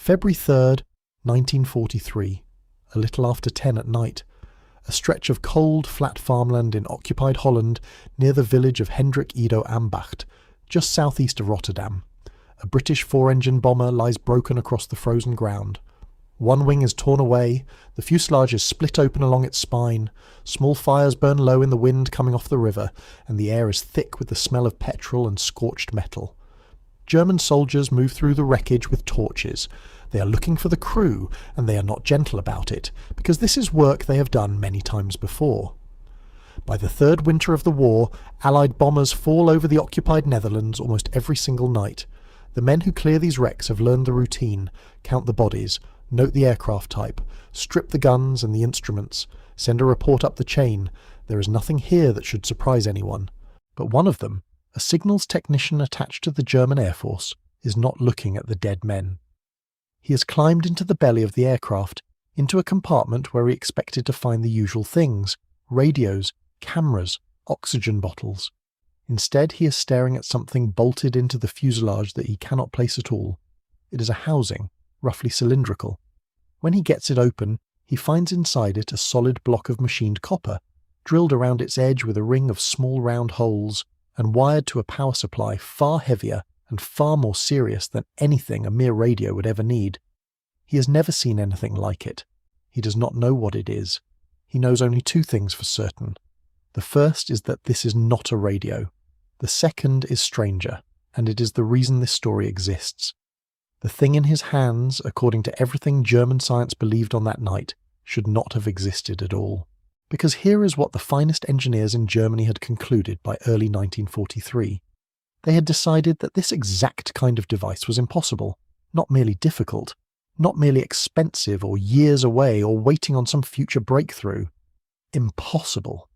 February 3rd, 1943, a little after 10 at night, a stretch of cold, flat farmland in occupied Holland near the village of Hendrik Ido Ambacht, just southeast of Rotterdam. A British four-engine bomber lies broken across the frozen ground. One wing is torn away, the fuselage is split open along its spine, small fires burn low in the wind coming off the river, and the air is thick with the smell of petrol and scorched metal. German soldiers move through the wreckage with torches. They are looking for the crew, and they are not gentle about it, because this is work they have done many times before. By the third winter of the war, Allied bombers fall over the occupied Netherlands almost every single night. The men who clear these wrecks have learned the routine: count the bodies, note the aircraft type, strip the guns and the instruments, send a report up the chain. There is nothing here that should surprise anyone. But one of them, a signals technician attached to the German Air Force, is not looking at the dead men. He has climbed into the belly of the aircraft, into a compartment where he expected to find the usual things: radios, cameras, oxygen bottles. Instead, he is staring at something bolted into the fuselage that he cannot place at all. It is a housing, roughly cylindrical. When he gets it open, he finds inside it a solid block of machined copper, drilled around its edge with a ring of small round holes, and wired to a power supply far heavier and far more serious than anything a mere radio would ever need. He has never seen anything like it. He does not know what it is. He knows only two things for certain. The first is that this is not a radio. The second is stranger, and it is the reason this story exists. The thing in his hands, according to everything German science believed on that night, should not have existed at all. Because here is what the finest engineers in Germany had concluded by early 1943. They had decided that this exact kind of device was impossible, not merely difficult, not merely expensive or years away or waiting on some future breakthrough. Impossible.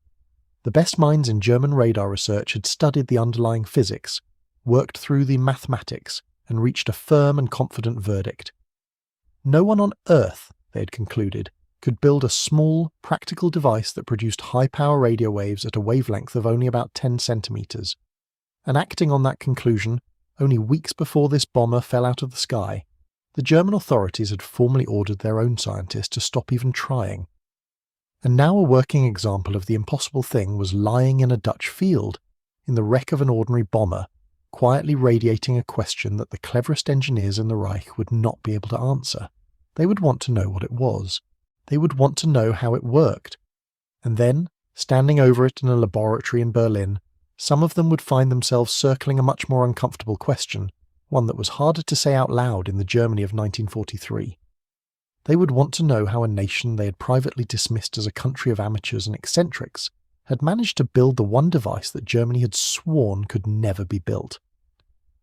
The best minds in German radar research had studied the underlying physics, worked through the mathematics, and reached a firm and confident verdict. No one on Earth, they had concluded, could build a small, practical device that produced high-power radio waves at a wavelength of only about 10 centimeters. And acting on that conclusion, only weeks before this bomber fell out of the sky, the German authorities had formally ordered their own scientists to stop even trying. And now a working example of the impossible thing was lying in a Dutch field, in the wreck of an ordinary bomber, quietly radiating a question that the cleverest engineers in the Reich would not be able to answer. They would want to know what it was. They would want to know how it worked. And then, standing over it in a laboratory in Berlin, some of them would find themselves circling a much more uncomfortable question, one that was harder to say out loud in the Germany of 1943. They would want to know how a nation they had privately dismissed as a country of amateurs and eccentrics had managed to build the one device that Germany had sworn could never be built.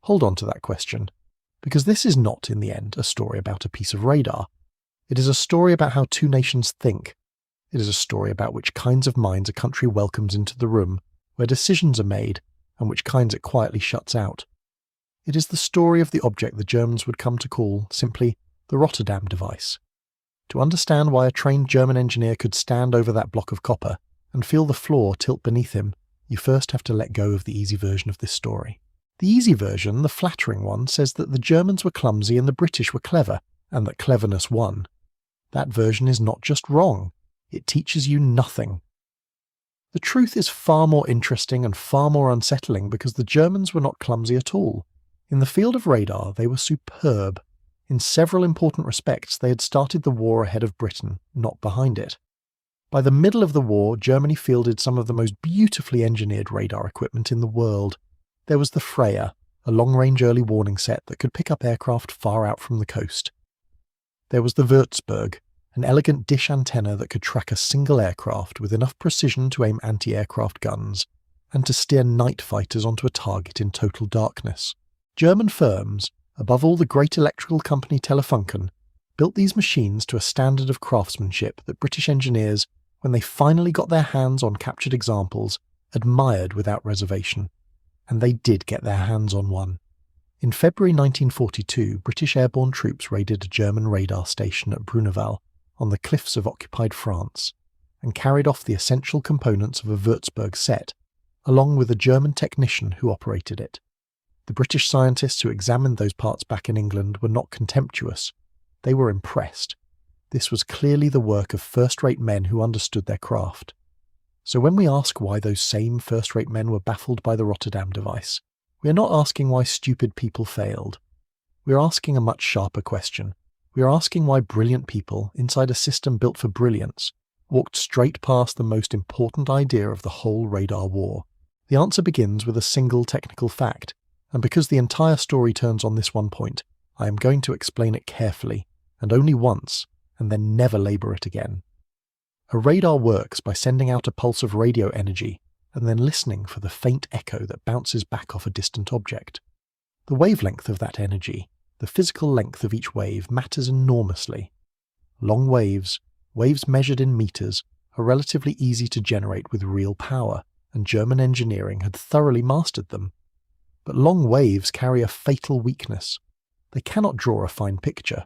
Hold on to that question, because this is not, in the end, a story about a piece of radar. It is a story about how two nations think. It is a story about which kinds of minds a country welcomes into the room, where decisions are made, and which kinds it quietly shuts out. It is the story of the object the Germans would come to call, simply, the Rotterdam device. To understand why a trained German engineer could stand over that block of copper and feel the floor tilt beneath him, you first have to let go of the easy version of this story. The easy version, the flattering one, says that the Germans were clumsy and the British were clever, and that cleverness won. That version is not just wrong, it teaches you nothing. The truth is far more interesting and far more unsettling because the Germans were not clumsy at all. In the field of radar, they were superb. In several important respects, they had started the war ahead of Britain, not behind it. By the middle of the war, Germany fielded some of the most beautifully engineered radar equipment in the world. There was the Freya, a long-range early warning set that could pick up aircraft far out from the coast. There was the Würzburg, an elegant dish antenna that could track a single aircraft with enough precision to aim anti-aircraft guns, and to steer night fighters onto a target in total darkness. German firms, above all the great electrical company Telefunken, built these machines to a standard of craftsmanship that British engineers, when they finally got their hands on captured examples, admired without reservation. And they did get their hands on one. In February 1942, British airborne troops raided a German radar station at Bruneval, on the cliffs of occupied France, and carried off the essential components of a Würzburg set, along with a German technician who operated it. The British scientists who examined those parts back in England were not contemptuous. They were impressed. This was clearly the work of first-rate men who understood their craft. So when we ask why those same first-rate men were baffled by the Rotterdam device, we are not asking why stupid people failed. We are asking a much sharper question. We are asking why brilliant people, inside a system built for brilliance, walked straight past the most important idea of the whole radar war. The answer begins with a single technical fact, and because the entire story turns on this one point, I am going to explain it carefully, and only once, and then never labour it again. A radar works by sending out a pulse of radio energy and then listening for the faint echo that bounces back off a distant object. The wavelength of that energy, the physical length of each wave, matters enormously. Long waves, waves measured in meters, are relatively easy to generate with real power, and German engineering had thoroughly mastered them. But long waves carry a fatal weakness. They cannot draw a fine picture.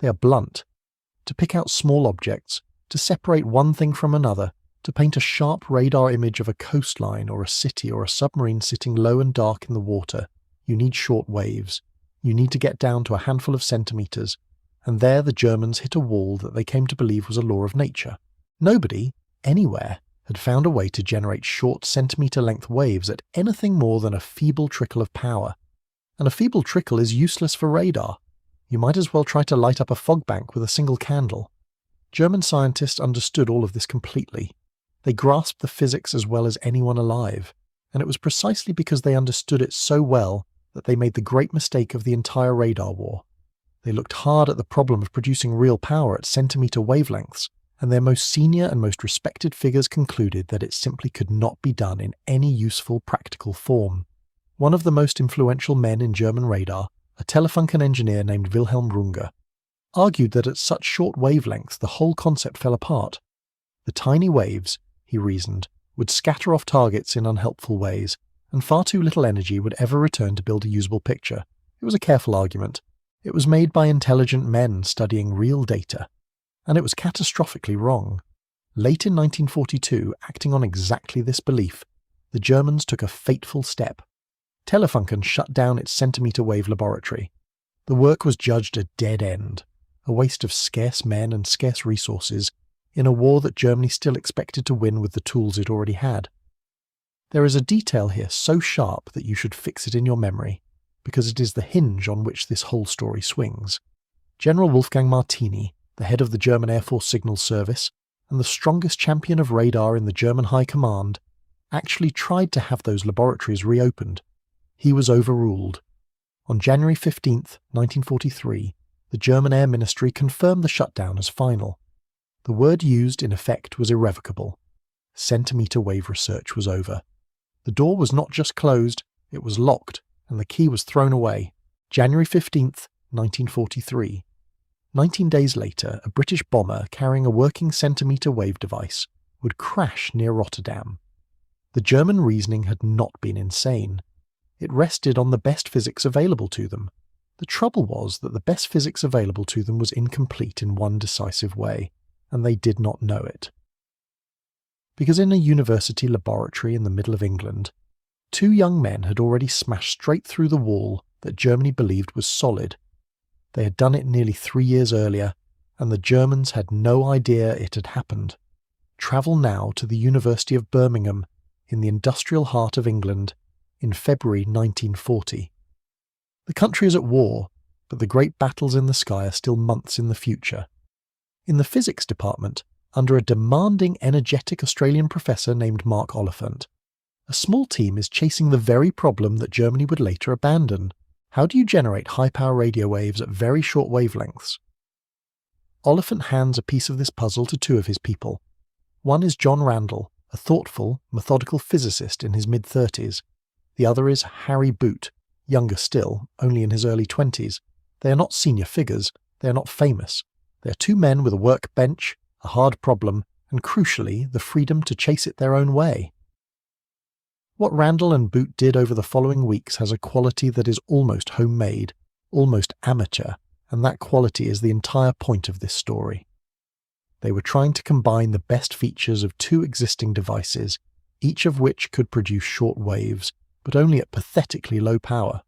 They are blunt. To pick out small objects, to separate one thing from another, to paint a sharp radar image of a coastline or a city or a submarine sitting low and dark in the water, you need short waves. You need to get down to a handful of centimeters, and there the Germans hit a wall that they came to believe was a law of nature. Nobody, anywhere, had found a way to generate short centimetre-length waves at anything more than a feeble trickle of power. And a feeble trickle is useless for radar. You might as well try to light up a fog bank with a single candle. German scientists understood all of this completely. They grasped the physics as well as anyone alive, and it was precisely because they understood it so well that they made the great mistake of the entire radar war. They looked hard at the problem of producing real power at centimetre wavelengths, and their most senior and most respected figures concluded that it simply could not be done in any useful practical form. One of the most influential men in German radar, a Telefunken engineer named Wilhelm Runge, argued that at such short wavelengths the whole concept fell apart. The tiny waves, he reasoned, would scatter off targets in unhelpful ways, and far too little energy would ever return to build a usable picture. It was a careful argument. It was made by intelligent men studying real data, and it was catastrophically wrong. Late in 1942, acting on exactly this belief, the Germans took a fateful step. Telefunken shut down its centimetre wave laboratory. The work was judged a dead end, a waste of scarce men and scarce resources in a war that Germany still expected to win with the tools it already had. There is a detail here so sharp that you should fix it in your memory, because it is the hinge on which this whole story swings. General Wolfgang Martini, the head of the German Air Force Signal Service, and the strongest champion of radar in the German High Command, actually tried to have those laboratories reopened. He was overruled. On January 15, 1943, the German Air Ministry confirmed the shutdown as final. The word used in effect was irrevocable. Centimetre wave research was over. The door was not just closed, it was locked, and the key was thrown away. January 15th, 1943. 19 days later, a British bomber carrying a working centimetre wave device would crash near Rotterdam. The German reasoning had not been insane. It rested on the best physics available to them. The trouble was that the best physics available to them was incomplete in one decisive way, and they did not know it. Because in a university laboratory in the middle of England, two young men had already smashed straight through the wall that Germany believed was solid. They had done it nearly 3 years earlier, and the Germans had no idea it had happened. Travel now to the University of Birmingham, in the industrial heart of England, in February 1940. The country is at war, but the great battles in the sky are still months in the future. In the physics department, under a demanding, energetic Australian professor named Mark Oliphant, a small team is chasing the very problem that Germany would later abandon. How do you generate high-power radio waves at very short wavelengths? Oliphant hands a piece of this puzzle to two of his people. One is John Randall, a thoughtful, methodical physicist in his mid-30s. The other is Harry Boot, younger still, only in his early 20s. They are not senior figures, they are not famous. They are two men with a workbench, a hard problem, and crucially, the freedom to chase it their own way. What Randall and Boot did over the following weeks has a quality that is almost homemade, almost amateur, and that quality is the entire point of this story. They were trying to combine the best features of two existing devices, each of which could produce short waves, but only at pathetically low power.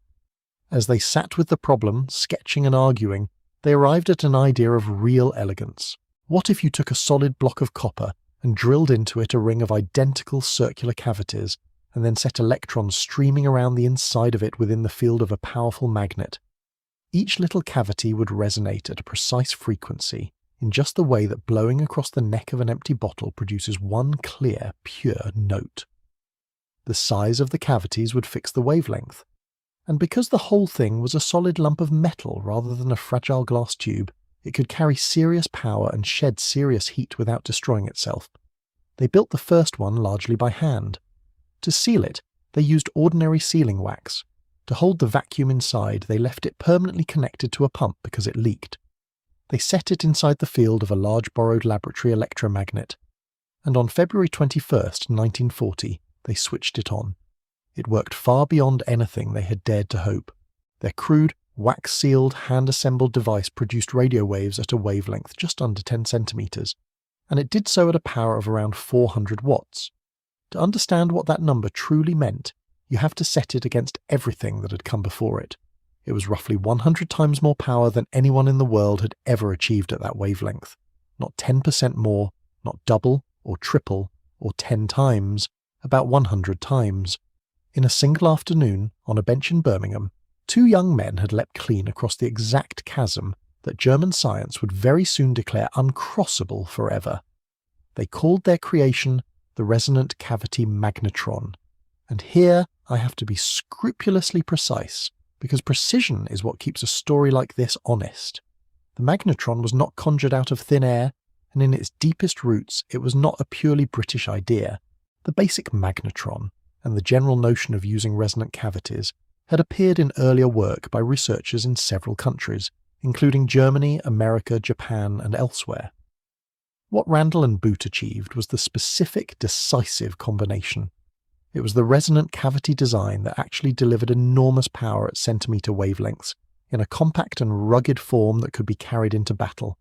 As they sat with the problem, sketching and arguing, They arrived at an idea of real elegance. What if you took a solid block of copper and drilled into it a ring of identical circular cavities, and then set electrons streaming around the inside of it within the field of a powerful magnet? Each little cavity would resonate at a precise frequency, in just the way that blowing across the neck of an empty bottle produces one clear, pure note. The size of the cavities would fix the wavelength, and because the whole thing was a solid lump of metal rather than a fragile glass tube, it could carry serious power and shed serious heat without destroying itself. They built the first one largely by hand. To seal it, they used ordinary sealing wax. To hold the vacuum inside, they left it permanently connected to a pump because it leaked. They set it inside the field of a large borrowed laboratory electromagnet, and on February 21st, 1940, they switched it on. It worked far beyond anything they had dared to hope. Their crude, wax-sealed, hand-assembled device produced radio waves at a wavelength just under 10 centimeters, and it did so at a power of around 400 watts. To understand what that number truly meant, you have to set it against everything that had come before it. It was roughly 100 times more power than anyone in the world had ever achieved at that wavelength. Not 10% more, not double or triple or 10 times, about 100 times. In a single afternoon, on a bench in Birmingham, two young men had leapt clean across the exact chasm that German science would very soon declare uncrossable forever. They called their creation the resonant cavity magnetron. And here I have to be scrupulously precise, because precision is what keeps a story like this honest. The magnetron was not conjured out of thin air, and in its deepest roots it was not a purely British idea. The basic magnetron, and the general notion of using resonant cavities, had appeared in earlier work by researchers in several countries, including Germany, America, Japan, and elsewhere. What Randall and Boot achieved was the specific, decisive combination. It was the resonant cavity design that actually delivered enormous power at centimetre wavelengths, in a compact and rugged form that could be carried into battle.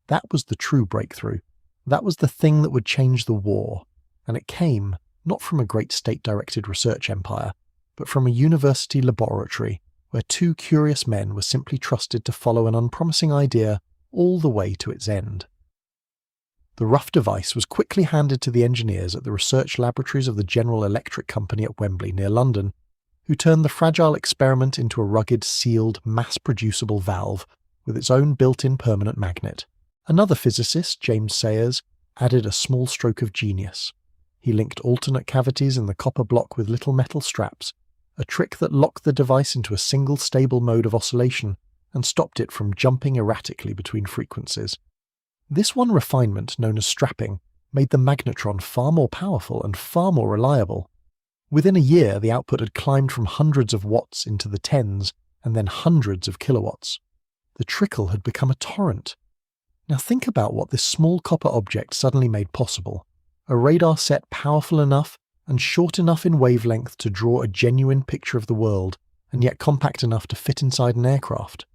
That was the true breakthrough. That was the thing that would change the war. And it came, not from a great state-directed research empire, but from a university laboratory where two curious men were simply trusted to follow an unpromising idea all the way to its end. The rough device was quickly handed to the engineers at the research laboratories of the General Electric Company at Wembley near London, who turned the fragile experiment into a rugged, sealed, mass-producible valve with its own built-in permanent magnet. Another physicist, James Sayers, added a small stroke of genius. He linked alternate cavities in the copper block with little metal straps, a trick that locked the device into a single stable mode of oscillation and stopped it from jumping erratically between frequencies. This one refinement, known as strapping, made the magnetron far more powerful and far more reliable. Within a year, the output had climbed from hundreds of watts into the tens, and then hundreds of kilowatts. The trickle had become a torrent. Now think about what this small copper object suddenly made possible. A radar set powerful enough and short enough in wavelength to draw a genuine picture of the world, and yet compact enough to fit inside an aircraft.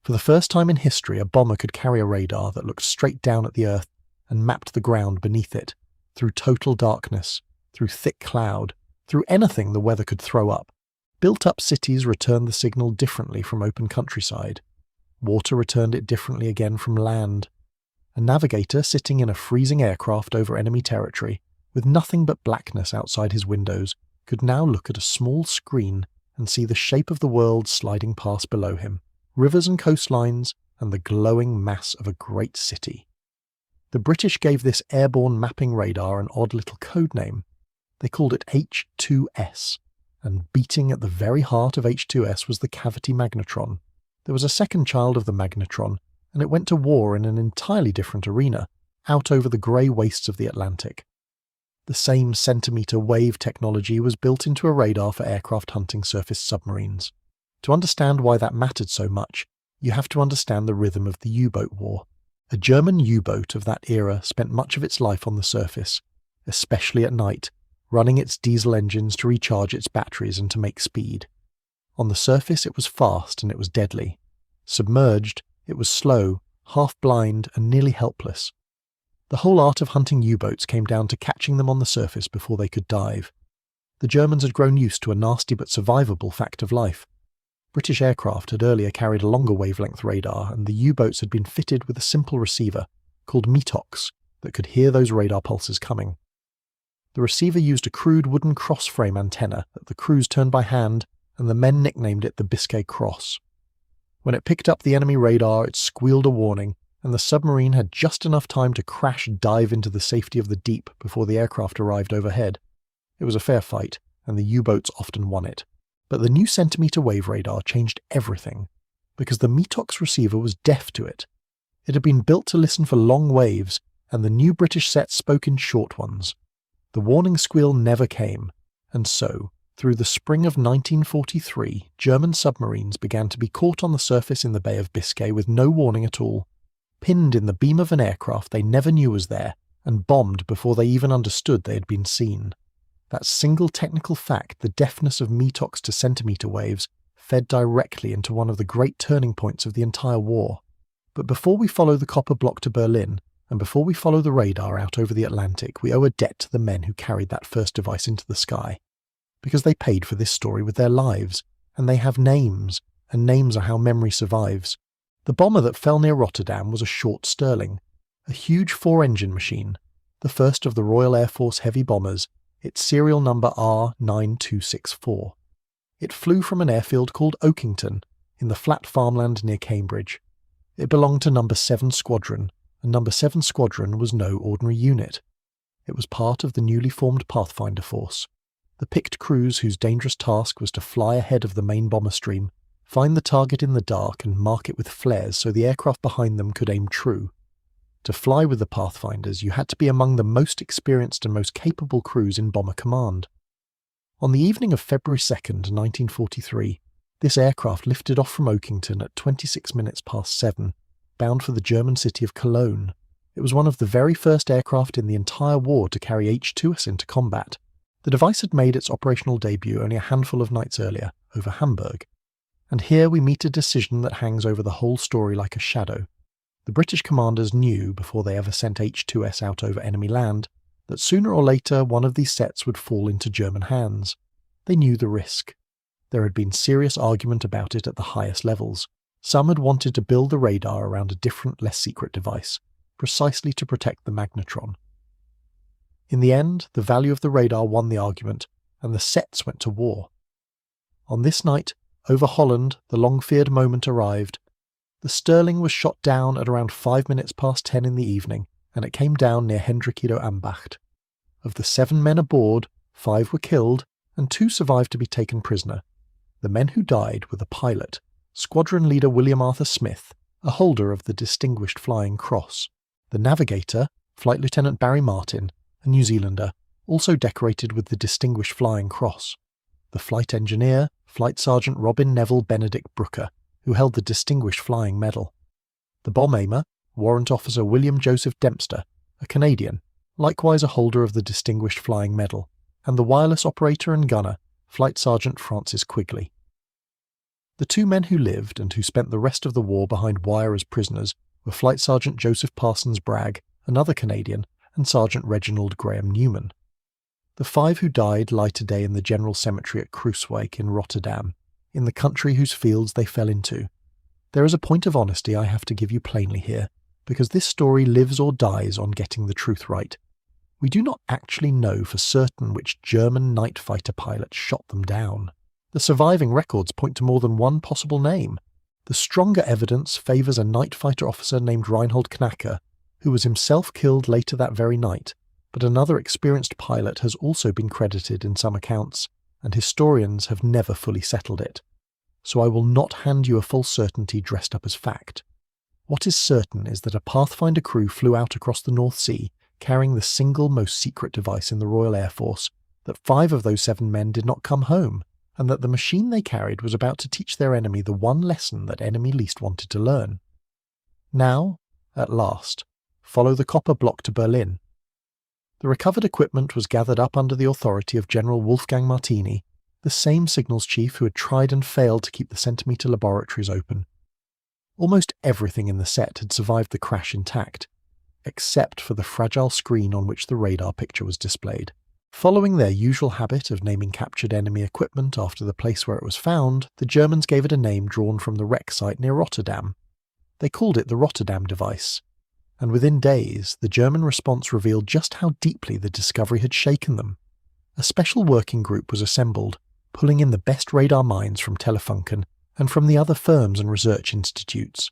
For the first time in history, a bomber could carry a radar that looked straight down at the Earth and mapped the ground beneath it, through total darkness, through thick cloud, through anything the weather could throw up. Built-up cities returned the signal differently from open countryside. Water returned it differently again from land. A navigator sitting in a freezing aircraft over enemy territory, with nothing but blackness outside his windows, could now look at a small screen and see the shape of the world sliding past below him. Rivers and coastlines, and the glowing mass of a great city. The British gave this airborne mapping radar an odd little code name. They called it H2S, and beating at the very heart of H2S was the cavity magnetron. There was a second child of the magnetron, and it went to war in an entirely different arena, out over the grey wastes of the Atlantic. The same centimetre wave technology was built into a radar for aircraft hunting surface submarines. To understand why that mattered so much, you have to understand the rhythm of the U-boat war. A German U-boat of that era spent much of its life on the surface, especially at night, running its diesel engines to recharge its batteries and to make speed. On the surface it was fast and it was deadly. Submerged, it was slow, half-blind and nearly helpless. The whole art of hunting U-boats came down to catching them on the surface before they could dive. The Germans had grown used to a nasty but survivable fact of life. British aircraft had earlier carried a longer wavelength radar, and the U-boats had been fitted with a simple receiver, called METOX, that could hear those radar pulses coming. The receiver used a crude wooden cross-frame antenna that the crews turned by hand, and the men nicknamed it the Biscay Cross. When it picked up the enemy radar, it squealed a warning, and the submarine had just enough time to crash dive into the safety of the deep before the aircraft arrived overhead. It was a fair fight, and the U-boats often won it. But the new centimetre wave radar changed everything, because the METOX receiver was deaf to it. It had been built to listen for long waves, and the new British set spoke in short ones. The warning squeal never came, and so, through the spring of 1943, German submarines began to be caught on the surface in the Bay of Biscay with no warning at all, pinned in the beam of an aircraft they never knew was there, and bombed before they even understood they had been seen. That single technical fact, the deafness of METOX to centimetre waves, fed directly into one of the great turning points of the entire war. But before we follow the copper block to Berlin, and before we follow the radar out over the Atlantic, we owe a debt to the men who carried that first device into the sky. Because they paid for this story with their lives, and they have names, and names are how memory survives. The bomber that fell near Rotterdam was a short Stirling, a huge 4-engine machine, the first of the Royal Air Force heavy bombers, its serial number R9264. It flew from an airfield called Oakington, in the flat farmland near Cambridge. It belonged to No. 7 Squadron, and No. 7 Squadron was no ordinary unit. It was part of the newly formed Pathfinder Force, the picked crews whose dangerous task was to fly ahead of the main bomber stream, find the target in the dark and mark it with flares so the aircraft behind them could aim true. To fly with the Pathfinders, you had to be among the most experienced and most capable crews in Bomber Command. On the evening of February 2nd, 1943, this aircraft lifted off from Oakington at 26 minutes past 7, bound for the German city of Cologne. It was one of the very first aircraft in the entire war to carry H-2S into combat. The device had made its operational debut only a handful of nights earlier, over Hamburg. And here we meet a decision that hangs over the whole story like a shadow. The British commanders knew, before they ever sent H-2S out over enemy land, that sooner or later one of these sets would fall into German hands. They knew the risk. There had been serious argument about it at the highest levels. Some had wanted to build the radar around a different, less secret device, precisely to protect the magnetron. In the end, the value of the radar won the argument, and the sets went to war. On this night, over Holland, the long-feared moment arrived. The Stirling was shot down at around 5 minutes past 10 in the evening, and it came down near Hendrikido Ambacht. Of the 7 men aboard, 5 were killed, and 2 survived to be taken prisoner. The men who died were the pilot, Squadron Leader William Arthur Smith, a holder of the Distinguished Flying Cross, the navigator, Flight Lieutenant Barry Martin, a New Zealander, also decorated with the Distinguished Flying Cross, the flight engineer, Flight Sergeant Robin Neville Benedict Brooker, who held the Distinguished Flying Medal, the bomb aimer, Warrant Officer William Joseph Dempster, a Canadian, likewise a holder of the Distinguished Flying Medal, and the wireless operator and gunner, Flight Sergeant Francis Quigley. The 2 men who lived and who spent the rest of the war behind wire as prisoners were Flight Sergeant Joseph Parsons Bragg, another Canadian, and Sergeant Reginald Graham Newman. The 5 who died lie today in the General Cemetery at Kruiswijk in Rotterdam, in the country whose fields they fell into. There is a point of honesty I have to give you plainly here, because this story lives or dies on getting the truth right. We do not actually know for certain which German night fighter pilot shot them down. The surviving records point to more than one possible name. The stronger evidence favours a night fighter officer named Reinhold Knacker, who was himself killed later that very night, but another experienced pilot has also been credited in some accounts, and historians have never fully settled it. So I will not hand you a false certainty dressed up as fact. What is certain is that a Pathfinder crew flew out across the North Sea, carrying the single most secret device in the Royal Air Force, that 5 of those 7 men did not come home, and that the machine they carried was about to teach their enemy the one lesson that enemy least wanted to learn. Now, at last, follow the copper block to Berlin. The recovered equipment was gathered up under the authority of General Wolfgang Martini, the same signals chief who had tried and failed to keep the centimetre laboratories open. Almost everything in the set had survived the crash intact, except for the fragile screen on which the radar picture was displayed. Following their usual habit of naming captured enemy equipment after the place where it was found, the Germans gave it a name drawn from the wreck site near Rotterdam. They called it the Rotterdam device. And within days, the German response revealed just how deeply the discovery had shaken them. A special working group was assembled, pulling in the best radar minds from Telefunken and from the other firms and research institutes.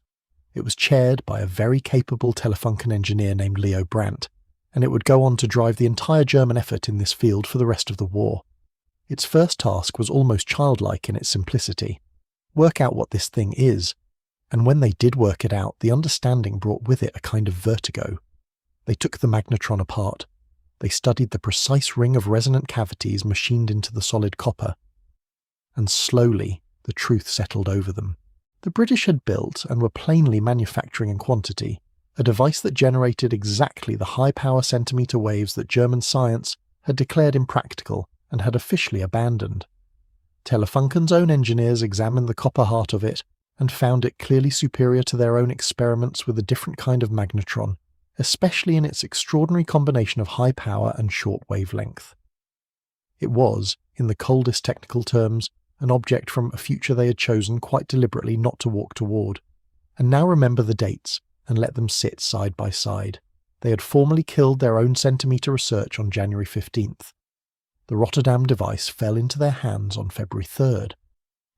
It was chaired by a very capable Telefunken engineer named Leo Brandt, and it would go on to drive the entire German effort in this field for the rest of the war. Its first task was almost childlike in its simplicity. Work out what this thing is. And when they did work it out, the understanding brought with it a kind of vertigo. They took the magnetron apart. They studied the precise ring of resonant cavities machined into the solid copper. And slowly, the truth settled over them. The British had built, and were plainly manufacturing in quantity, a device that generated exactly the high-power centimetre waves that German science had declared impractical and had officially abandoned. Telefunken's own engineers examined the copper heart of it and found it clearly superior to their own experiments with a different kind of magnetron, especially in its extraordinary combination of high power and short wavelength. It was, in the coldest technical terms, an object from a future they had chosen quite deliberately not to walk toward. And now remember the dates, and let them sit side by side. They had formally killed their own centimetre research on January 15th. The Rotterdam device fell into their hands on February 3rd.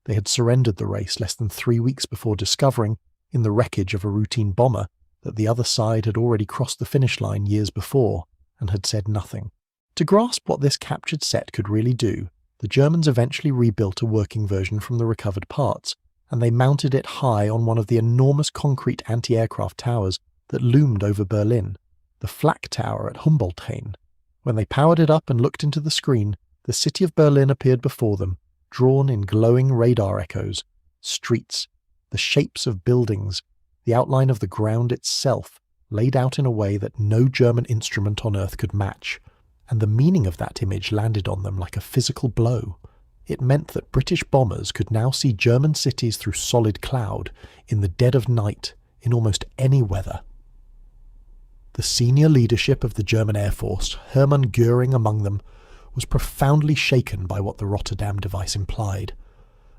They had surrendered the race less than 3 weeks before discovering, in the wreckage of a routine bomber, that the other side had already crossed the finish line years before, and had said nothing. To grasp what this captured set could really do, the Germans eventually rebuilt a working version from the recovered parts, and they mounted it high on one of the enormous concrete anti-aircraft towers that loomed over Berlin, the Flak Tower at Humboldthain. When they powered it up and looked into the screen, the city of Berlin appeared before them, drawn in glowing radar echoes, streets, the shapes of buildings, the outline of the ground itself, laid out in a way that no German instrument on earth could match. And the meaning of that image landed on them like a physical blow. It meant that British bombers could now see German cities through solid cloud, in the dead of night, in almost any weather. The senior leadership of the German Air Force, Hermann Göring among them, was profoundly shaken by what the Rotterdam device implied.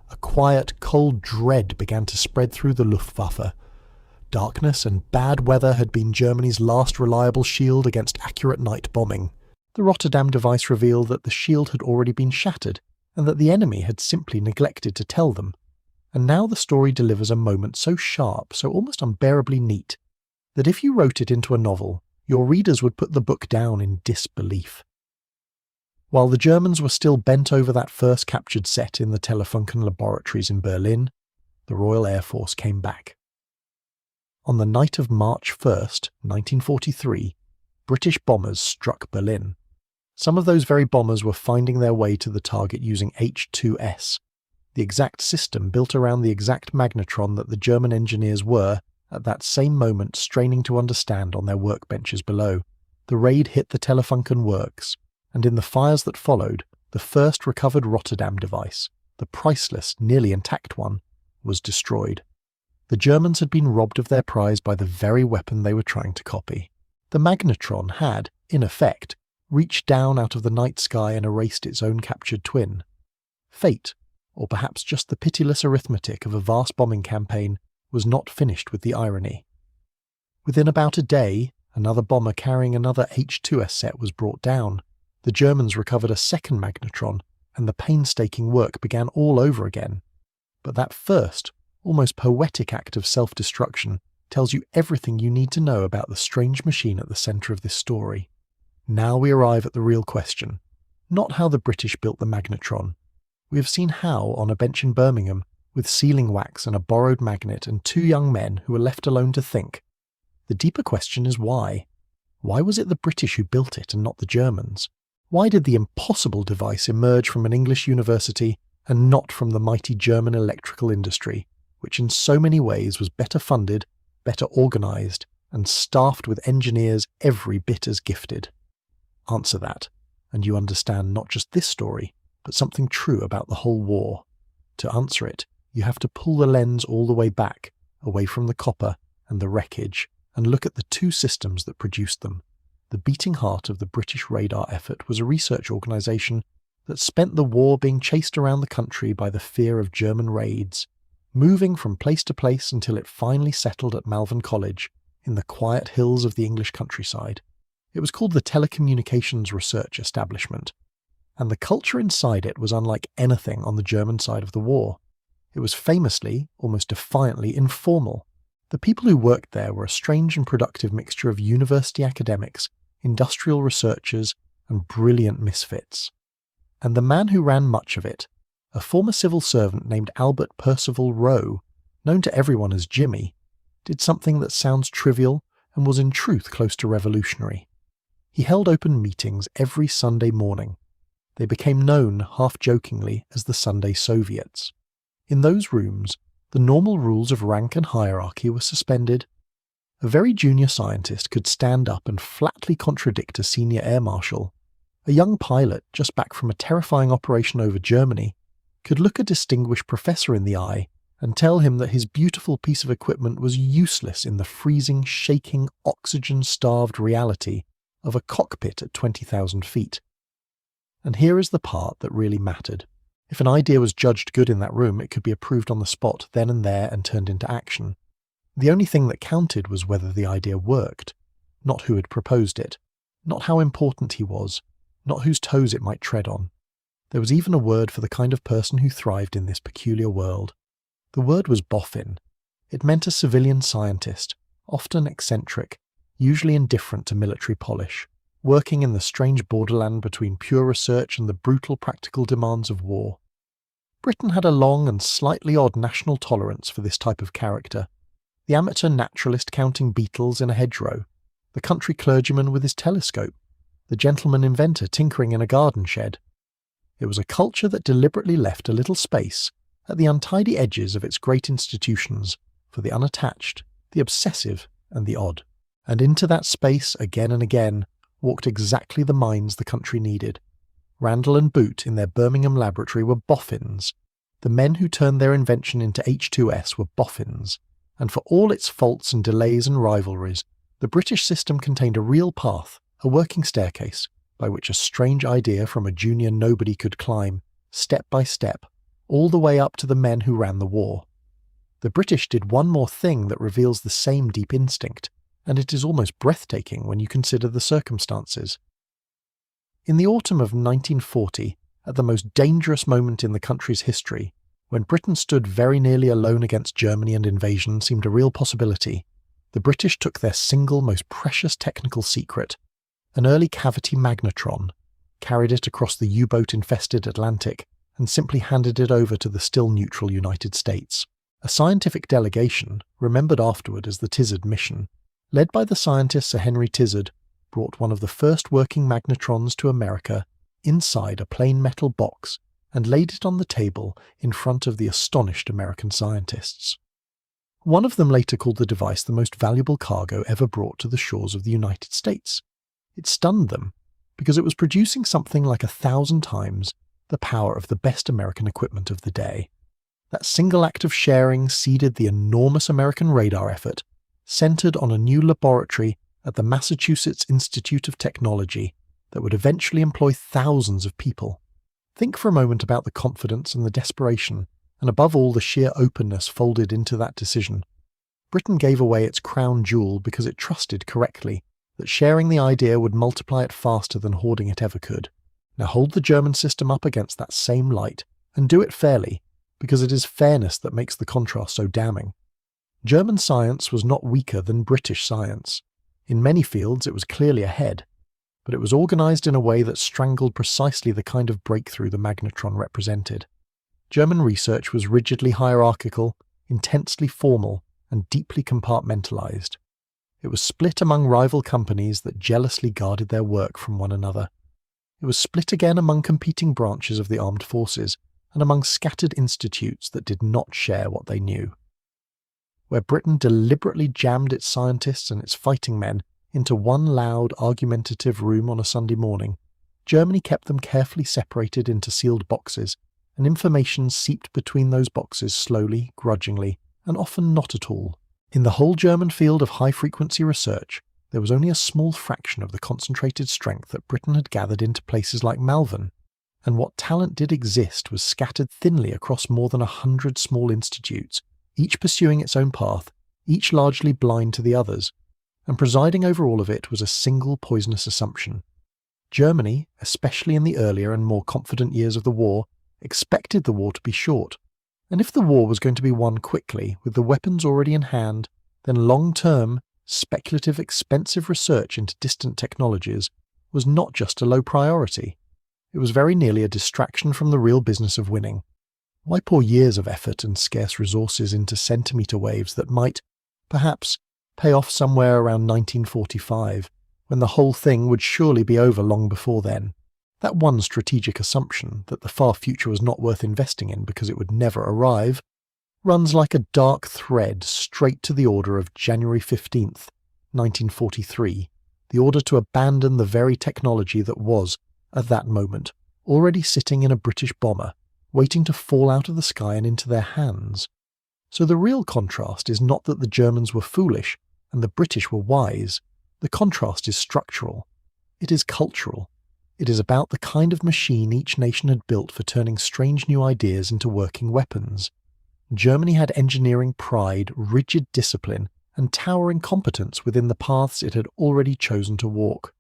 A quiet, cold dread began to spread through the Luftwaffe. Darkness and bad weather had been Germany's last reliable shield against accurate night bombing. The Rotterdam device revealed that the shield had already been shattered, and that the enemy had simply neglected to tell them. And now the story delivers a moment so sharp, so almost unbearably neat, that if you wrote it into a novel, your readers would put the book down in disbelief. While the Germans were still bent over that first captured set in the Telefunken laboratories in Berlin, the Royal Air Force came back. On the night of March 1st, 1943, British bombers struck Berlin. Some of those very bombers were finding their way to the target using H-2S, the exact system built around the exact magnetron that the German engineers were, at that same moment, straining to understand on their workbenches below. The raid hit the Telefunken works, and in the fires that followed, the first recovered Rotterdam device, the priceless, nearly intact one, was destroyed. The Germans had been robbed of their prize by the very weapon they were trying to copy. The magnetron had, in effect, reached down out of the night sky and erased its own captured twin. Fate, or perhaps just the pitiless arithmetic of a vast bombing campaign, was not finished with the irony. Within about a day, another bomber carrying another H-2S set was brought down. The Germans recovered a second magnetron, and the painstaking work began all over again. But that first, almost poetic act of self-destruction tells you everything you need to know about the strange machine at the centre of this story. Now we arrive at the real question. Not how the British built the magnetron. We have seen how, on a bench in Birmingham, with sealing wax and a borrowed magnet and 2 young men who were left alone to think. The deeper question is why. Why was it the British who built it and not the Germans? Why did the impossible device emerge from an English university and not from the mighty German electrical industry, which in so many ways was better funded, better organised, and staffed with engineers every bit as gifted? Answer that, and you understand not just this story, but something true about the whole war. To answer it, you have to pull the lens all the way back, away from the copper and the wreckage, and look at the 2 systems that produced them. the beating heart of the British radar effort was a research organisation that spent the war being chased around the country by the fear of German raids, moving from place to place until it finally settled at Malvern College, in the quiet hills of the English countryside. It was called the Telecommunications Research Establishment, and the culture inside it was unlike anything on the German side of the war. It was famously, almost defiantly, informal. The people who worked there were a strange and productive mixture of university academics, industrial researchers, and brilliant misfits. And the man who ran much of it, a former civil servant named Albert Percival Rowe, known to everyone as Jimmy, did something that sounds trivial and was in truth close to revolutionary. He held open meetings every Sunday morning. They became known, half-jokingly, as the Sunday Soviets. In those rooms, the normal rules of rank and hierarchy were suspended. A very junior scientist could stand up and flatly contradict a senior air marshal. A young pilot, just back from a terrifying operation over Germany, could look a distinguished professor in the eye and tell him that his beautiful piece of equipment was useless in the freezing, shaking, oxygen-starved reality of a cockpit at 20,000 feet. And here is the part that really mattered. If an idea was judged good in that room, it could be approved on the spot then and there and turned into action. The only thing that counted was whether the idea worked, not who had proposed it, not how important he was, not whose toes it might tread on. There was even a word for the kind of person who thrived in this peculiar world. The word was boffin. It meant a civilian scientist, often eccentric, usually indifferent to military polish, working in the strange borderland between pure research and the brutal practical demands of war. Britain had a long and slightly odd national tolerance for this type of character. The amateur naturalist counting beetles in a hedgerow, the country clergyman with his telescope, the gentleman inventor tinkering in a garden shed. It was a culture that deliberately left a little space at the untidy edges of its great institutions for the unattached, the obsessive, and the odd. And into that space, again and again, walked exactly the minds the country needed. Randall and Boot in their Birmingham laboratory were boffins. The men who turned their invention into H2S were boffins. And for all its faults and delays and rivalries, the British system contained a real path, a working staircase, by which a strange idea from a junior nobody could climb, step by step, all the way up to the men who ran the war. The British did one more thing that reveals the same deep instinct, and it is almost breathtaking when you consider the circumstances. In the autumn of 1940, at the most dangerous moment in the country's history, when Britain stood very nearly alone against Germany and invasion seemed a real possibility, the British took their single most precious technical secret, an early cavity magnetron, carried it across the U-boat-infested Atlantic, and simply handed it over to the still neutral United States. A scientific delegation, remembered afterward as the Tizard Mission, led by the scientist Sir Henry Tizard, brought one of the first working magnetrons to America inside a plain metal box and laid it on the table in front of the astonished American scientists. One of them later called the device the most valuable cargo ever brought to the shores of the United States. It stunned them, because it was producing something like 1,000 times the power of the best American equipment of the day. That single act of sharing seeded the enormous American radar effort, centered on a new laboratory at the Massachusetts Institute of Technology that would eventually employ thousands of people. Think for a moment about the confidence and the desperation, and above all the sheer openness folded into that decision. Britain gave away its crown jewel because it trusted correctly that sharing the idea would multiply it faster than hoarding it ever could. Now hold the German system up against that same light, and do it fairly, because it is fairness that makes the contrast so damning. German science was not weaker than British science. In many fields it was clearly ahead, but it was organised in a way that strangled precisely the kind of breakthrough the magnetron represented. German research was rigidly hierarchical, intensely formal, and deeply compartmentalized. It was split among rival companies that jealously guarded their work from one another. It was split again among competing branches of the armed forces and among scattered institutes that did not share what they knew. Where Britain deliberately jammed its scientists and its fighting men into one loud, argumentative room on a Sunday morning, Germany kept them carefully separated into sealed boxes, and information seeped between those boxes slowly, grudgingly, and often not at all. In the whole German field of high-frequency research, there was only a small fraction of the concentrated strength that Britain had gathered into places like Malvern, and what talent did exist was scattered thinly across more than 100 small institutes, each pursuing its own path, each largely blind to the others, and presiding over all of it was a single poisonous assumption. Germany, especially in the earlier and more confident years of the war, expected the war to be short, and if the war was going to be won quickly with the weapons already in hand, then long-term, speculative, expensive research into distant technologies was not just a low priority. It was very nearly a distraction from the real business of winning. Why pour years of effort and scarce resources into centimetre waves that might, perhaps, pay off somewhere around 1945, when the whole thing would surely be over long before then? That one strategic assumption, that the far future was not worth investing in because it would never arrive, runs like a dark thread straight to the order of January 15th, 1943, the order to abandon the very technology that was, at that moment, already sitting in a British bomber, waiting to fall out of the sky and into their hands. So the real contrast is not that the Germans were foolish and the British were wise. The contrast is structural. It is cultural. It is about the kind of machine each nation had built for turning strange new ideas into working weapons. Germany had engineering pride, rigid discipline, and towering competence within the paths it had already chosen to walk.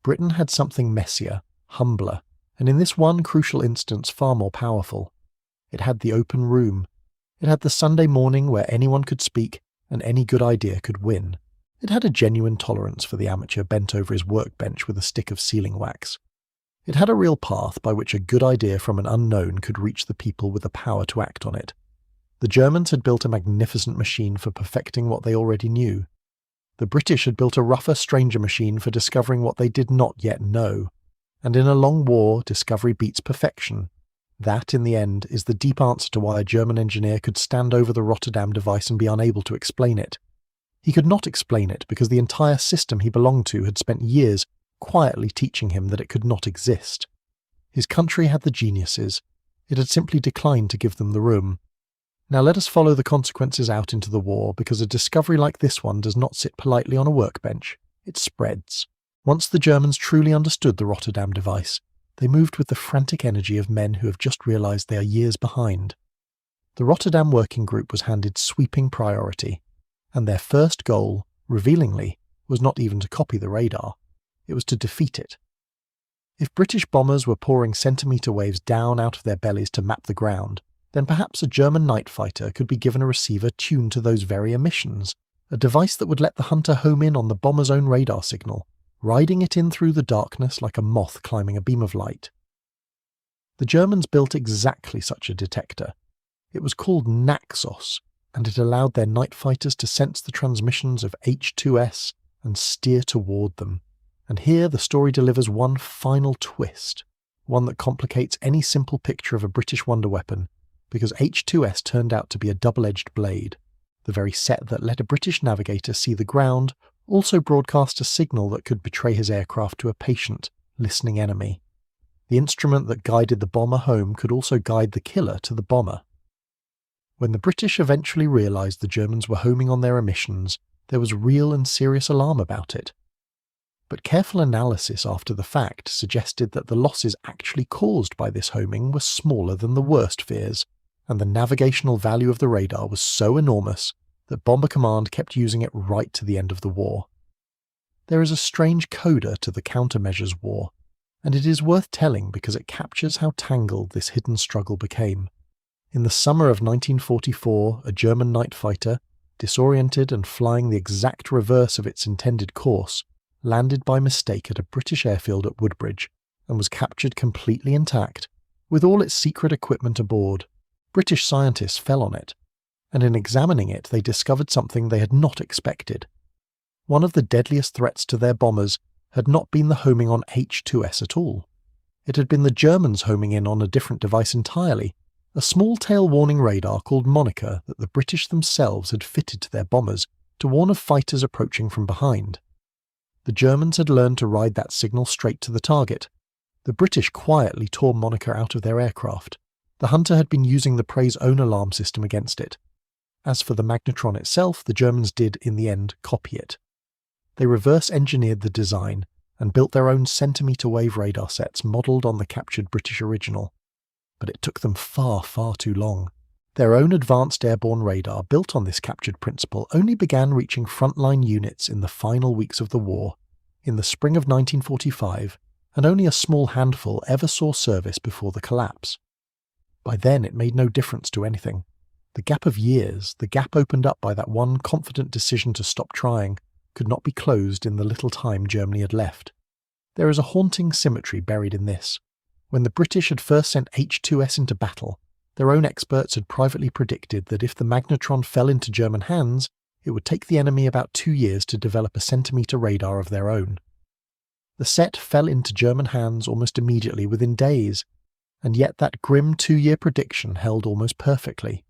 Britain had something messier, humbler, and in this one crucial instance far more powerful. It had the open room. It had the Sunday morning where anyone could speak and any good idea could win. It had a genuine tolerance for the amateur bent over his workbench with a stick of sealing wax. It had a real path by which a good idea from an unknown could reach the people with the power to act on it. The Germans had built a magnificent machine for perfecting what they already knew. The British had built a rougher, stranger machine for discovering what they did not yet know. And in a long war, discovery beats perfection. That, in the end, is the deep answer to why a German engineer could stand over the Rotterdam device and be unable to explain it. He could not explain it because the entire system he belonged to had spent years quietly teaching him that it could not exist. His country had the geniuses. It had simply declined to give them the room. Now let us follow the consequences out into the war, because a discovery like this one does not sit politely on a workbench. It spreads. Once the Germans truly understood the Rotterdam device, they moved with the frantic energy of men who have just realised they are years behind. The Rotterdam Working Group was handed sweeping priority, and their first goal, revealingly, was not even to copy the radar. It was to defeat it. If British bombers were pouring centimetre waves down out of their bellies to map the ground, then perhaps a German night fighter could be given a receiver tuned to those very emissions, a device that would let the hunter home in on the bomber's own radar signal, riding it in through the darkness like a moth climbing a beam of light. The Germans built exactly such a detector. It was called Naxos, and it allowed their night fighters to sense the transmissions of H2S and steer toward them. And here the story delivers one final twist, one that complicates any simple picture of a British wonder weapon, because H2S turned out to be a double-edged blade. The very set that let a British navigator see the ground also broadcast a signal that could betray his aircraft to a patient, listening enemy. The instrument that guided the bomber home could also guide the killer to the bomber. When the British eventually realised the Germans were homing on their emissions, there was real and serious alarm about it. But careful analysis after the fact suggested that the losses actually caused by this homing were smaller than the worst fears, and the navigational value of the radar was so enormous that Bomber Command kept using it right to the end of the war. There is a strange coda to the countermeasures war, and it is worth telling because it captures how tangled this hidden struggle became. In the summer of 1944, a German night fighter, disoriented and flying the exact reverse of its intended course, landed by mistake at a British airfield at Woodbridge and was captured completely intact, with all its secret equipment aboard. British scientists fell on it, and in examining it they discovered something they had not expected. One of the deadliest threats to their bombers had not been the homing on H2S at all. It had been the Germans homing in on a different device entirely, a small tail warning radar called Moniker that the British themselves had fitted to their bombers to warn of fighters approaching from behind. The Germans had learned to ride that signal straight to the target. The British quietly tore Moniker out of their aircraft. The hunter had been using the Prey's own alarm system against it. As for the magnetron itself, the Germans did, in the end, copy it. They reverse-engineered the design and built their own centimetre-wave radar sets modelled on the captured British original. But it took them far, far too long. Their own advanced airborne radar, built on this captured principle, only began reaching frontline units in the final weeks of the war, in the spring of 1945, and only a small handful ever saw service before the collapse. By then it made no difference to anything. The gap of years, the gap opened up by that one confident decision to stop trying, could not be closed in the little time Germany had left. There is a haunting symmetry buried in this. When the British had first sent H-2S into battle, their own experts had privately predicted that if the magnetron fell into German hands, it would take the enemy about 2 years to develop a centimetre radar of their own. The set fell into German hands almost immediately, within days, and yet that grim 2-year prediction held almost perfectly.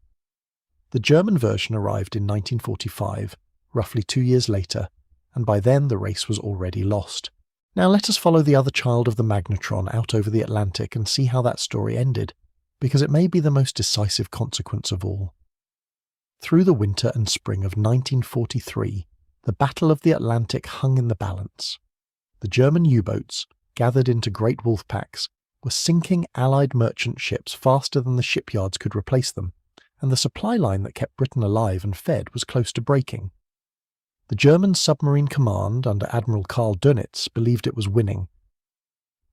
The German version arrived in 1945, roughly 2 years later, and by then the race was already lost. Now let us follow the other child of the magnetron out over the Atlantic and see how that story ended, because it may be the most decisive consequence of all. Through the winter and spring of 1943, the Battle of the Atlantic hung in the balance. The German U-boats, gathered into great wolf packs, were sinking Allied merchant ships faster than the shipyards could replace them, and the supply line that kept Britain alive and fed was close to breaking. The German submarine command under Admiral Karl Dönitz believed it was winning.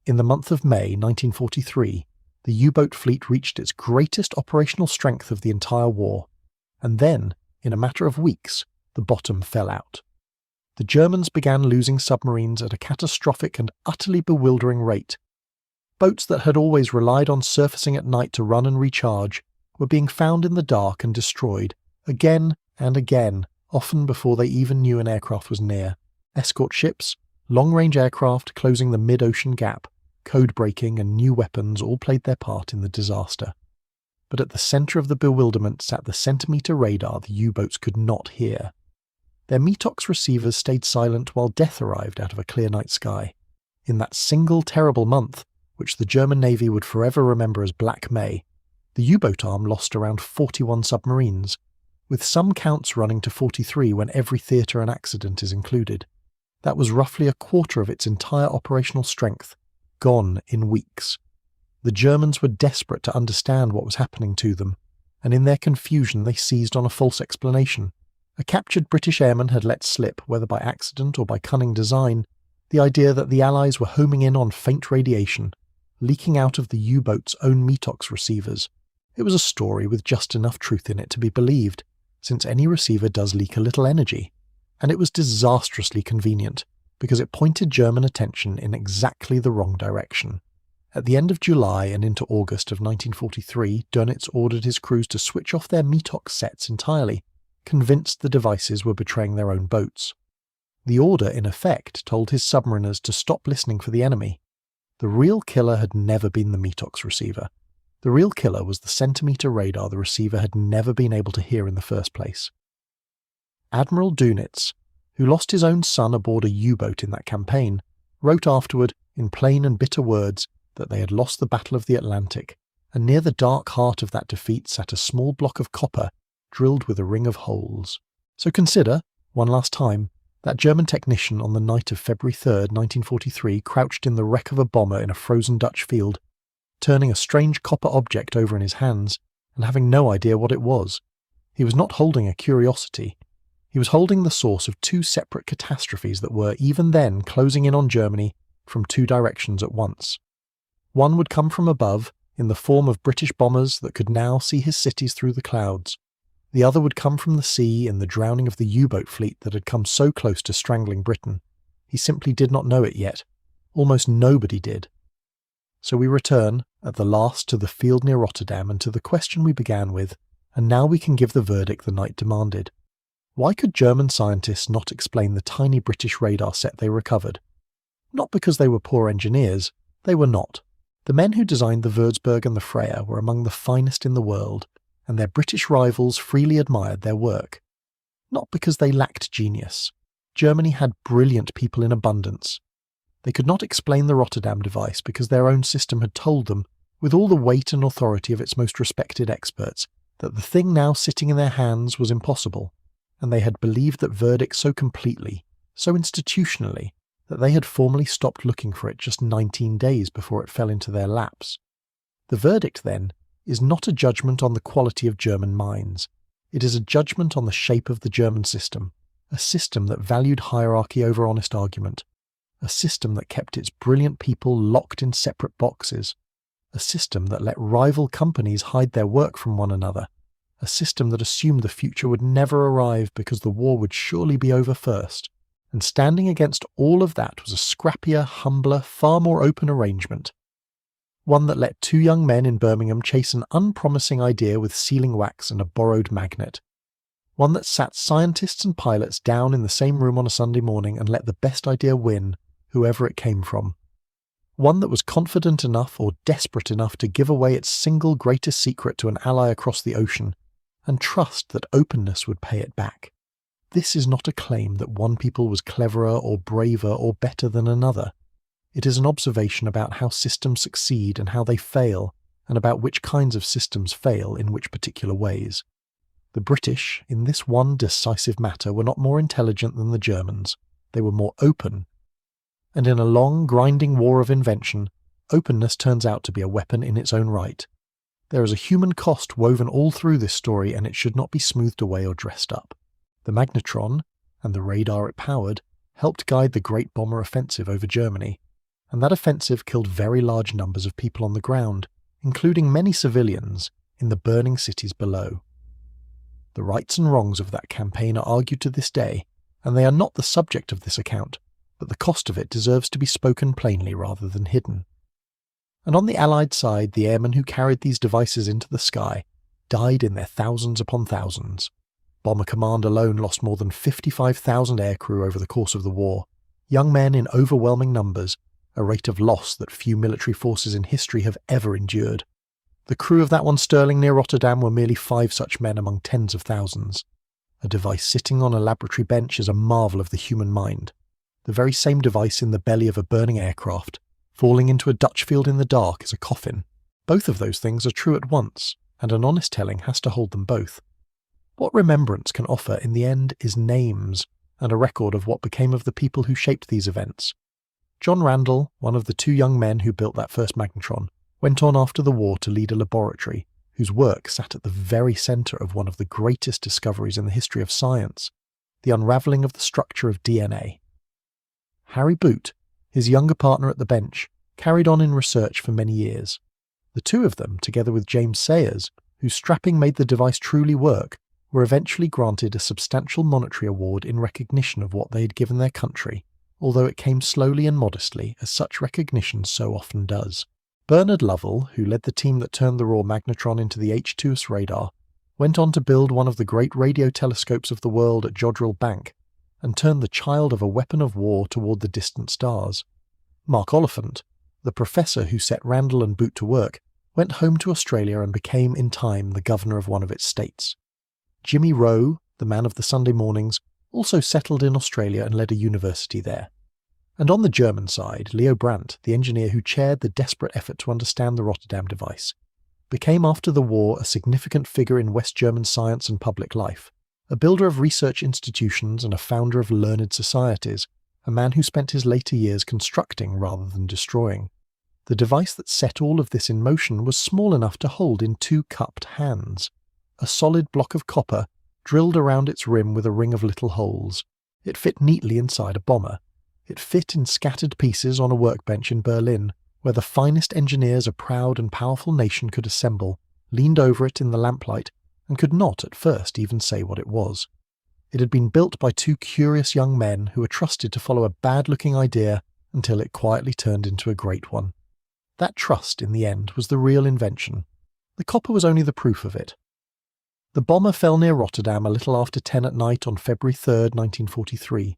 In the month of May 1943, the U-boat fleet reached its greatest operational strength of the entire war, and then, in a matter of weeks, the bottom fell out. The Germans began losing submarines at a catastrophic and utterly bewildering rate. Boats that had always relied on surfacing at night to run and recharge were being found in the dark and destroyed, again and again, often before they even knew an aircraft was near. Escort ships, long-range aircraft closing the mid-ocean gap, code-breaking and new weapons all played their part in the disaster. But at the centre of the bewilderment sat the centimetre radar the U-boats could not hear. Their METOX receivers stayed silent while death arrived out of a clear night sky. In that single terrible month, which the German Navy would forever remember as Black May, the U-boat arm lost around 41 submarines, with some counts running to 43 when every theatre and accident is included. That was roughly a quarter of its entire operational strength, gone in weeks. The Germans were desperate to understand what was happening to them, and in their confusion they seized on a false explanation. A captured British airman had let slip, whether by accident or by cunning design, the idea that the Allies were homing in on faint radiation, leaking out of the U-boat's own METOX receivers. It was a story with just enough truth in it to be believed, since any receiver does leak a little energy, and it was disastrously convenient, because it pointed German attention in exactly the wrong direction. At the end of July and into August of 1943, Dönitz ordered his crews to switch off their METOX sets entirely, convinced the devices were betraying their own boats. The order, in effect, told his submariners to stop listening for the enemy. The real killer had never been the METOX receiver. The real killer was the centimetre radar the receiver had never been able to hear in the first place. Admiral Dönitz, who lost his own son aboard a U-boat in that campaign, wrote afterward, in plain and bitter words, that they had lost the Battle of the Atlantic, and near the dark heart of that defeat sat a small block of copper drilled with a ring of holes. So consider, one last time, that German technician on the night of February 3rd, 1943, crouched in the wreck of a bomber in a frozen Dutch field, turning a strange copper object over in his hands and having no idea what it was. He was not holding a curiosity. He was holding the source of 2 separate catastrophes that were, even then, closing in on Germany from 2 directions at once. One would come from above, in the form of British bombers that could now see his cities through the clouds. The other would come from the sea in the drowning of the U-boat fleet that had come so close to strangling Britain. He simply did not know it yet. Almost nobody did. So we return, at the last, to the field near Rotterdam and to the question we began with, and now we can give the verdict the night demanded. Why could German scientists not explain the tiny British radar set they recovered? Not because they were poor engineers. They were not. The men who designed the Würzburg and the Freya were among the finest in the world, and their British rivals freely admired their work. Not because they lacked genius. Germany had brilliant people in abundance. They could not explain the Rotterdam device because their own system had told them, with all the weight and authority of its most respected experts, that the thing now sitting in their hands was impossible, and they had believed that verdict so completely, so institutionally that they had formally stopped looking for it just 19 days before it fell into their laps. The verdict, then, is not a judgment on the quality of German minds. It is a judgment on the shape of the German system, a system that valued hierarchy over honest argument, a system that kept its brilliant people locked in separate boxes, a system that let rival companies hide their work from one another, a system that assumed the future would never arrive because the war would surely be over first. And standing against all of that was a scrappier, humbler, far more open arrangement. One that let two young men in Birmingham chase an unpromising idea with sealing wax and a borrowed magnet. One that sat scientists and pilots down in the same room on a Sunday morning and let the best idea win, whoever it came from. One that was confident enough or desperate enough to give away its single greatest secret to an ally across the ocean, and trust that openness would pay it back. This is not a claim that one people was cleverer or braver or better than another. It is an observation about how systems succeed and how they fail, and about which kinds of systems fail in which particular ways. The British, in this one decisive matter, were not more intelligent than the Germans. They were more open. And in a long, grinding war of invention, openness turns out to be a weapon in its own right. There is a human cost woven all through this story, and it should not be smoothed away or dressed up. The magnetron, and the radar it powered, helped guide the Great Bomber Offensive over Germany, and that offensive killed very large numbers of people on the ground, including many civilians, in the burning cities below. The rights and wrongs of that campaign are argued to this day, and they are not the subject of this account, but the cost of it deserves to be spoken plainly rather than hidden. And on the Allied side, the airmen who carried these devices into the sky died in their thousands upon thousands. Bomber Command alone lost more than 55,000 aircrew over the course of the war, young men in overwhelming numbers, a rate of loss that few military forces in history have ever endured. The crew of that one Stirling near Rotterdam were merely 5 such men among tens of thousands. A device sitting on a laboratory bench is a marvel of the human mind. The very same device in the belly of a burning aircraft, falling into a Dutch field in the dark, is a coffin. Both of those things are true at once, and an honest telling has to hold them both. What remembrance can offer in the end is names, and a record of what became of the people who shaped these events. John Randall, one of the 2 young men who built that first magnetron, went on after the war to lead a laboratory whose work sat at the very centre of one of the greatest discoveries in the history of science, the unravelling of the structure of DNA. Harry Boot, his younger partner at the bench, carried on in research for many years. The 2 of them, together with James Sayers, whose strapping made the device truly work, were eventually granted a substantial monetary award in recognition of what they had given their country, although it came slowly and modestly, as such recognition so often does. Bernard Lovell, who led the team that turned the raw magnetron into the H2S radar, went on to build one of the great radio telescopes of the world at Jodrell Bank, and turned the child of a weapon of war toward the distant stars. Mark Oliphant, the professor who set Randall and Boot to work, went home to Australia and became in time the governor of one of its states. Jimmy Rowe, the man of the Sunday mornings, also settled in Australia and led a university there. And on the German side, Leo Brandt, the engineer who chaired the desperate effort to understand the Rotterdam device, became after the war a significant figure in West German science and public life, a builder of research institutions and a founder of learned societies, a man who spent his later years constructing rather than destroying. The device that set all of this in motion was small enough to hold in 2 cupped hands. A solid block of copper, drilled around its rim with a ring of little holes. It fit neatly inside a bomber. It fit in scattered pieces on a workbench in Berlin, where the finest engineers a proud and powerful nation could assemble, leaned over it in the lamplight, and could not at first even say what it was. It had been built by 2 curious young men who were trusted to follow a bad-looking idea until it quietly turned into a great one. That trust, in the end, was the real invention. The copper was only the proof of it. The bomber fell near Rotterdam a little after 10 at night on February 3, 1943.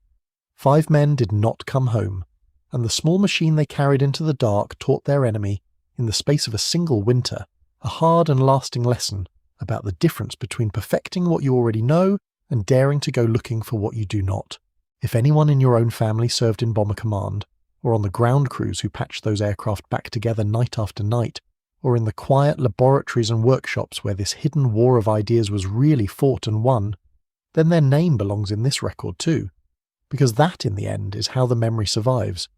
5 men did not come home, and the small machine they carried into the dark taught their enemy, in the space of a single winter, a hard and lasting lesson about the difference between perfecting what you already know and daring to go looking for what you do not. If anyone in your own family served in Bomber Command, or on the ground crews who patched those aircraft back together night after night, or in the quiet laboratories and workshops where this hidden war of ideas was really fought and won, then their name belongs in this record too. Because that, in the end, is how the memory survives.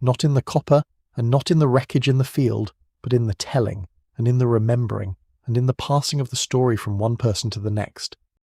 Not in the copper, and not in the wreckage in the field, but in the telling, and in the remembering, and in the passing of the story from one person to the next.